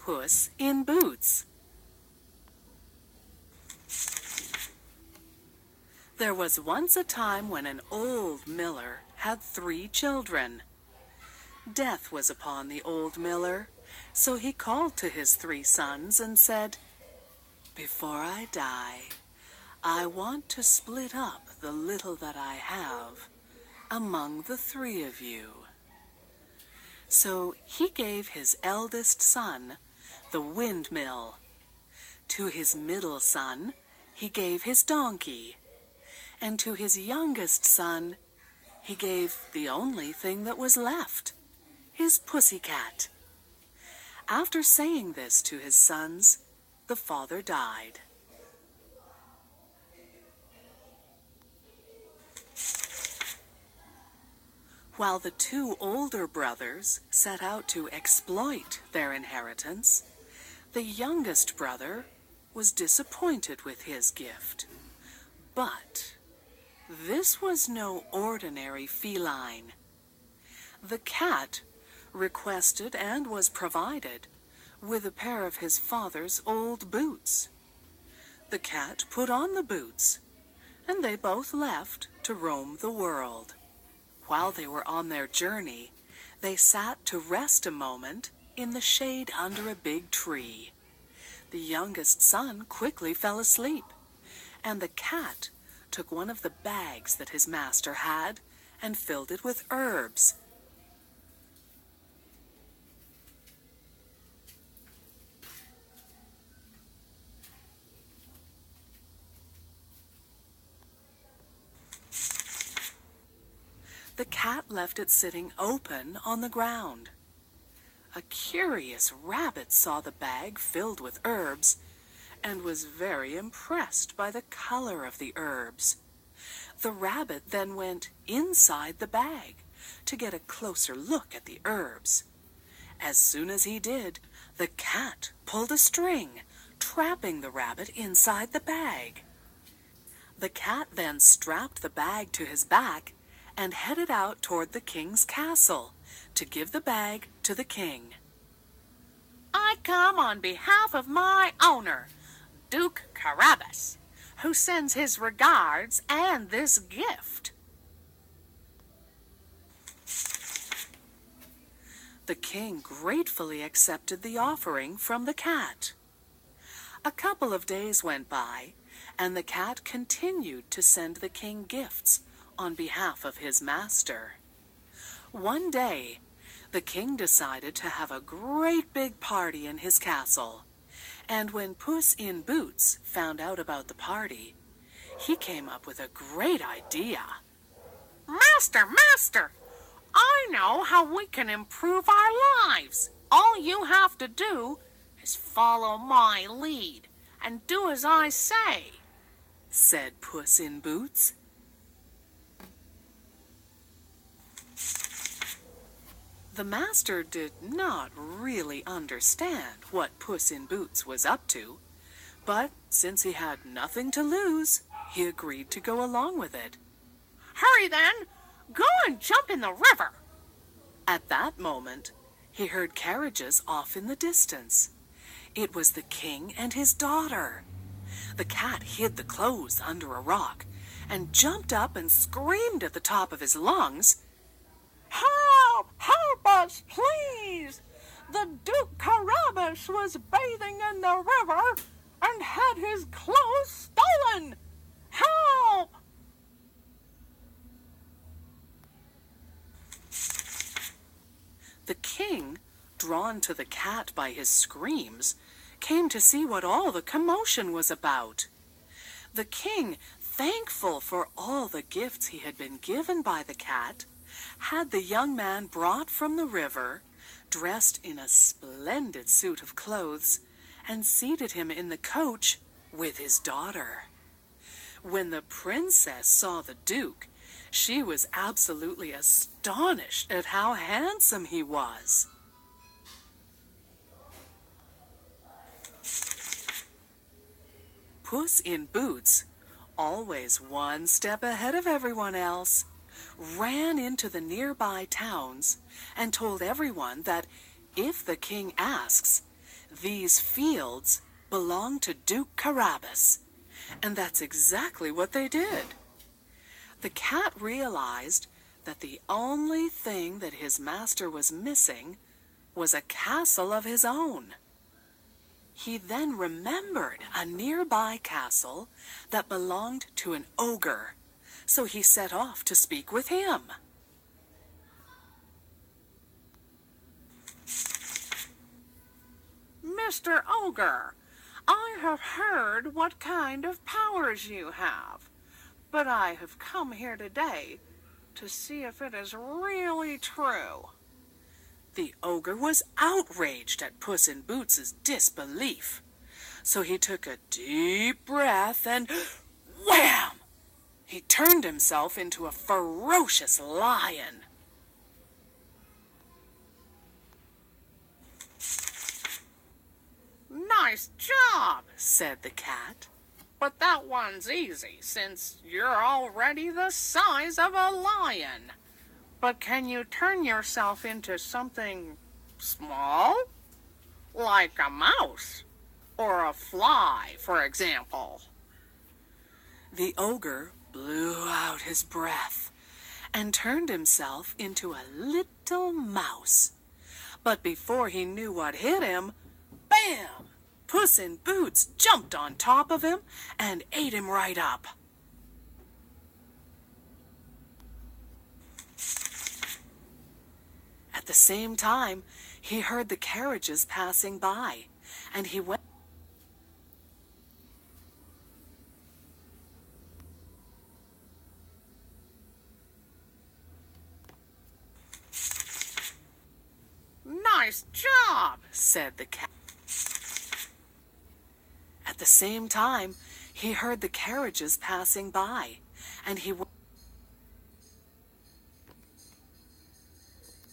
Puss in Boots. There was once a time when an old miller had 3 children. Death was upon the old miller, so he called to his 3 sons and said, "Before I die, I want to split up the little that I have among the 3 of you." So he gave his eldest son the windmill. To his middle son he gave his donkey, and to his youngest son he gave the only thing that was left, his pussycat. After saying this to his sons, the father died. While the 2 older brothers set out to exploit their inheritance, the youngest brother was disappointed with his gift. But this was no ordinary feline. The cat requested and was provided with a pair of his father's old boots. The cat put on the boots, and they both left to roam the world. While they were on their journey, they sat to rest a moment in the shade under a big tree. The youngest son quickly fell asleep, and the cat took one of the bags that his master had and filled it with herbs. The cat left it sitting open on the ground. A curious rabbit saw the bag filled with herbs and was very impressed by the color of the herbs. The rabbit then went inside the bag to get a closer look at the herbs. As soon as he did, the cat pulled a string, trapping the rabbit inside the bag. The cat then strapped the bag to his back and headed out toward the king's castle to give the bag to the king. "I come on behalf of my owner, Duke Carabas, who sends his regards and this gift." The king gratefully accepted the offering from the cat. A couple of days went by, and the cat continued to send the king gifts on behalf of his master. One day, the king decided to have a great big party in his castle, and when Puss in Boots found out about the party, he came up with a great idea. "Master, master, I know how we can improve our lives. All you have to do is follow my lead and do as I say," said Puss in Boots. The master did not really understand what Puss in Boots was up to, but since he had nothing to lose, he agreed to go along with it. "Hurry then! Go and jump in the river!" At that moment, he heard carriages off in the distance. It was the king and his daughter. The cat hid the clothes under a rock and jumped up and screamed at the top of his lungs, "Help! Help us, please! The Duke Carabas was bathing in the river and had his clothes stolen! Help!" The king, drawn to the cat by his screams, came to see what all the commotion was about. The king, thankful for all the gifts he had been given by the cat, had the young man brought from the river, dressed in a splendid suit of clothes, and seated him in the coach with his daughter. When the princess saw the Duke, she was absolutely astonished at how handsome he was. Puss in Boots, always one step ahead of everyone else, ran into the nearby towns and told everyone that if the king asks, these fields belong to Duke Carabas, and that's exactly what they did. The cat realized that the only thing that his master was missing was a castle of his own. He then remembered a nearby castle that belonged to an ogre, so he set off to speak with him. Mr. Ogre, I have heard what kind of powers you have, but I have come here today to see if it is really true. The ogre was outraged at Puss in Boots' disbelief, so he took a deep breath and wham! He turned himself into a ferocious lion. Nice job, said the cat. but that one's easy since you're already the size of a lion. But can you turn yourself into something small? Like a mouse or a fly, for example. The ogre blew out his breath and turned himself into a little mouse. But before he knew what hit him, bam! Puss in Boots jumped on top of him and ate him right up. At the same time, he heard the carriages passing by, and he went. Nice job, said the cat. At the same time, he heard the carriages passing by, and he went.